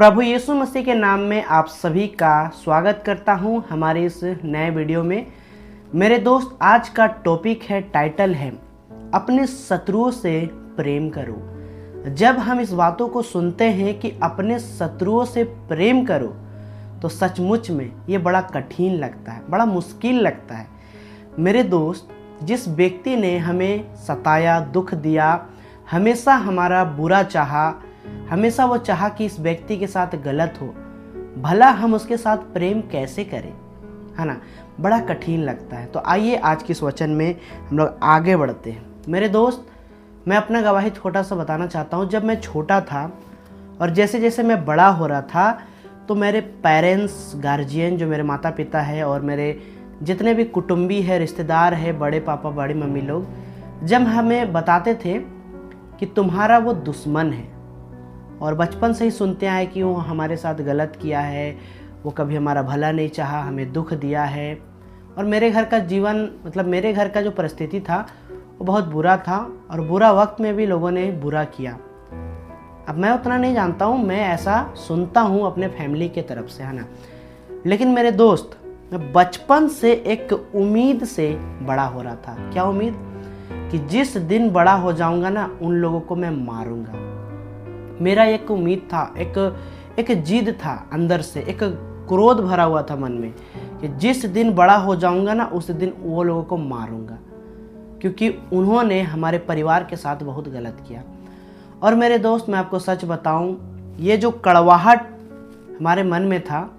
प्रभु यीशु मसीह के नाम में आप सभी का स्वागत करता हूं हमारे इस नए वीडियो में। मेरे दोस्त, आज का टॉपिक है, टाइटल है अपने शत्रुओं से प्रेम करो। जब हम इस बातों को सुनते हैं कि अपने शत्रुओं से प्रेम करो तो सचमुच में ये बड़ा कठिन लगता है, बड़ा मुश्किल लगता है। मेरे दोस्त, जिस व्यक्ति ने हमें सताया, दुख दिया, हमेशा हमारा बुरा चाहा, हमेशा वो चाहा कि इस व्यक्ति के साथ गलत हो, भला हम उसके साथ प्रेम कैसे करें, है ना। बड़ा कठिन लगता है। तो आइए आज के इस वचन में हम लोग आगे बढ़ते हैं। मेरे दोस्त, मैं अपना गवाही छोटा सा बताना चाहता हूँ। जब मैं छोटा था और जैसे जैसे मैं बड़ा हो रहा था तो मेरे पेरेंट्स, गार्जियन, जो मेरे माता पिता है और मेरे जितने भी कुटुंबी है, रिश्तेदार है, बड़े पापा, बड़ी मम्मी लोग, जब हमें बताते थे कि तुम्हारा वो दुश्मन है और बचपन से ही सुनते आए कि वो हमारे साथ गलत किया है, वो कभी हमारा भला नहीं चाहा, हमें दुख दिया है। और मेरे घर का जीवन, मतलब मेरे घर का जो परिस्थिति था वो बहुत बुरा था और बुरा वक्त में भी लोगों ने बुरा किया। अब मैं उतना नहीं जानता हूँ, मैं ऐसा सुनता हूँ अपने फैमिली के तरफ से, है ना। लेकिन मेरे दोस्त, मैं बचपन से एक उम्मीद से बड़ा हो रहा था। क्या उम्मीद? कि जिस दिन बड़ा हो जाऊंगा ना, उन लोगों को मैं मारूंगा। मेरा एक उम्मीद था, एक जिद था अंदर से, एक क्रोध भरा हुआ था मन में कि जिस दिन बड़ा हो जाऊंगा ना, उस दिन वो लोगों को मारूंगा, क्योंकि उन्होंने हमारे परिवार के साथ बहुत गलत किया। और मेरे दोस्त, मैं आपको सच बताऊं, ये जो कड़वाहट हमारे मन में था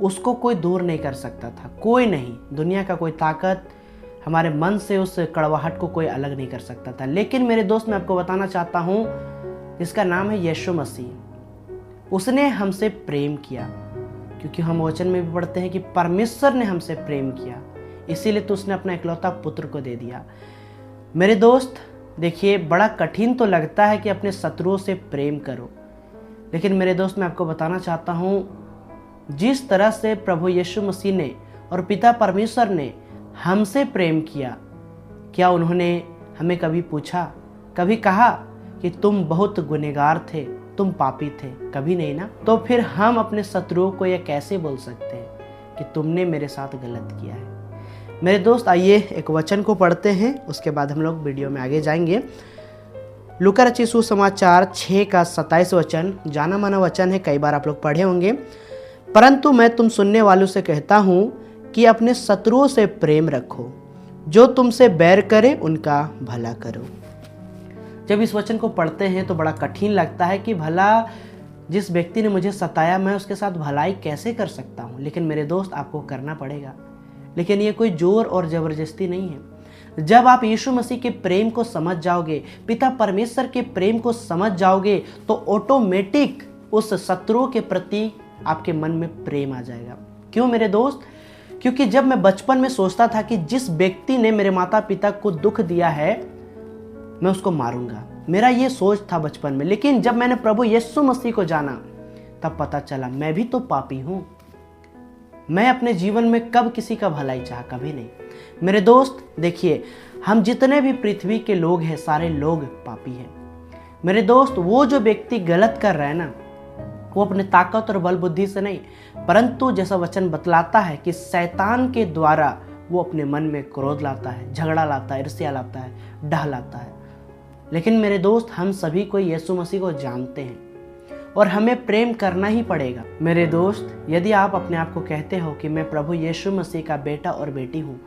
उसको कोई दूर नहीं कर सकता था, कोई नहीं, दुनिया का कोई ताकत हमारे मन से उस कड़वाहट को कोई अलग नहीं कर सकता था। लेकिन मेरे दोस्त, मैं आपको बताना चाहता हूँ, जिसका नाम है यीशु मसीह, उसने हमसे प्रेम किया, क्योंकि हम वचन में भी पढ़ते हैं कि परमेश्वर ने हमसे प्रेम किया, इसीलिए तो उसने अपना इकलौता पुत्र को दे दिया। मेरे दोस्त देखिए, बड़ा कठिन तो लगता है कि अपने शत्रुओं से प्रेम करो, लेकिन मेरे दोस्त मैं आपको बताना चाहता हूँ, जिस तरह से प्रभु यीशु मसीह ने और पिता परमेश्वर ने हमसे प्रेम किया, क्या उन्होंने हमें कभी पूछा, कभी कहा कि तुम बहुत गुनहगार थे, तुम पापी थे? कभी नहीं ना। तो फिर हम अपने शत्रुओं को यह कैसे बोल सकते हैं कि तुमने मेरे साथ गलत किया है। मेरे दोस्त, आइए एक वचन को पढ़ते हैं, उसके बाद हम लोग वीडियो में आगे जाएंगे। लूका रचित सुसमाचार 6 का 27 वचन, जाना माना वचन है, कई बार आप लोग पढ़े होंगे। परंतु मैं तुम सुनने वालों से कहता हूँ कि अपने शत्रुओं से प्रेम रखो, जो तुमसे बैर करे उनका भला करो। जब इस वचन को पढ़ते हैं तो बड़ा कठिन लगता है कि भला जिस व्यक्ति ने मुझे सताया, मैं उसके साथ भलाई कैसे कर सकता हूँ। लेकिन मेरे दोस्त, आपको करना पड़ेगा। लेकिन ये कोई जोर और ज़बरदस्ती नहीं है। जब आप यीशु मसीह के प्रेम को समझ जाओगे, पिता परमेश्वर के प्रेम को समझ जाओगे, तो ऑटोमेटिक उस शत्रुओं के प्रति आपके मन में प्रेम आ जाएगा। क्यों मेरे दोस्त? क्योंकि जब मैं बचपन में सोचता था कि जिस व्यक्ति ने मेरे माता पिता को दुख दिया है, मैं उसको मारूंगा, मेरा ये सोच था बचपन में। लेकिन जब मैंने प्रभु यीशु मसीह को जाना, तब पता चला मैं भी तो पापी हूं। मैं अपने जीवन में कब किसी का भलाई चाहा? कभी नहीं। मेरे दोस्त देखिए, हम जितने भी पृथ्वी के लोग हैं, सारे लोग पापी हैं। मेरे दोस्त, वो जो व्यक्ति गलत कर रहा है ना, वो अपने ताकत और बल बुद्धि से नहीं, परंतु जैसा वचन बतलाता है कि शैतान के द्वारा वो अपने मन में क्रोध लाता है, झगड़ा लाता है, ईर्ष्या लाता है, डह लाता है। लेकिन मेरे दोस्त, हम सभी को यीशु मसीह को जानते हैं और हमें प्रेम करना ही पड़ेगा। मेरे दोस्त, यदि आप अपने आप को कहते हो कि मैं प्रभु यीशु मसीह का बेटा और बेटी हूँ,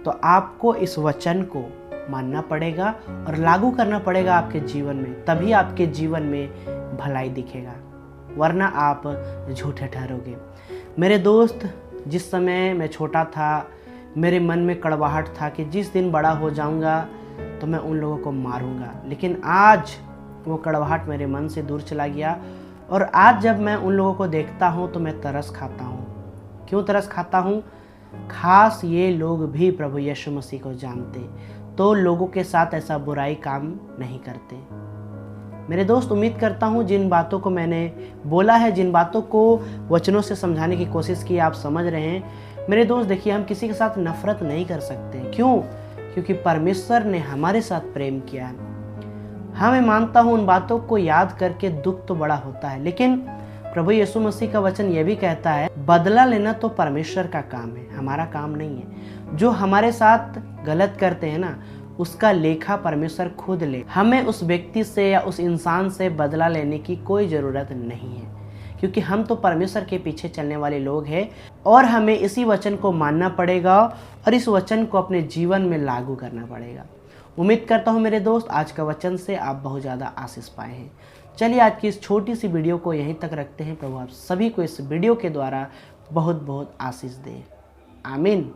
तो आपको इस वचन को मानना पड़ेगा और लागू करना पड़ेगा आपके जीवन में, तभी आपके जीवन में भलाई दिखेगा, वरना आप झूठे ठहरोगे। मेरे दोस्त, जिस समय मैं छोटा था, मेरे मन में कड़वाहट था कि जिस दिन बड़ा हो जाऊंगा तो मैं उन लोगों को मारूंगा। लेकिन आज वो कड़वाहट मेरे मन से दूर चला गया और आज जब मैं उन लोगों को देखता हूँ तो मैं तरस खाता हूँ। क्यों तरस खाता हूँ? खास ये लोग भी प्रभु यीशु मसीह को जानते तो लोगों के साथ ऐसा बुराई काम नहीं करते। मेरे दोस्त, उम्मीद करता हूँ जिन बातों को मैंने बोला है, जिन बातों को वचनों से समझाने की कोशिश की, आप समझ रहे हैं। मेरे दोस्त देखिए, हम किसी के साथ नफरत नहीं कर सकते। क्यों? क्योंकि परमेश्वर ने हमारे साथ प्रेम किया है। हाँ, मैं मानता हूँ उन बातों को याद करके दुख तो बड़ा होता है, लेकिन प्रभु यीशु मसीह का वचन यह भी कहता है, बदला लेना तो परमेश्वर का काम है, हमारा काम नहीं है। जो हमारे साथ गलत करते हैं ना, उसका लेखा परमेश्वर खुद ले। हमें उस व्यक्ति से या उस इंसान से बदला लेने की कोई ज़रूरत नहीं है, क्योंकि हम तो परमेश्वर के पीछे चलने वाले लोग हैं और हमें इसी वचन को मानना पड़ेगा और इस वचन को अपने जीवन में लागू करना पड़ेगा। उम्मीद करता हूँ मेरे दोस्त, आज का वचन से आप बहुत ज़्यादा आशीष पाए हैं। चलिए आज की इस छोटी सी वीडियो को यहीं तक रखते हैं। प्रभु आप सभी को इस वीडियो के द्वारा बहुत बहुत आशीष दे। आमीन।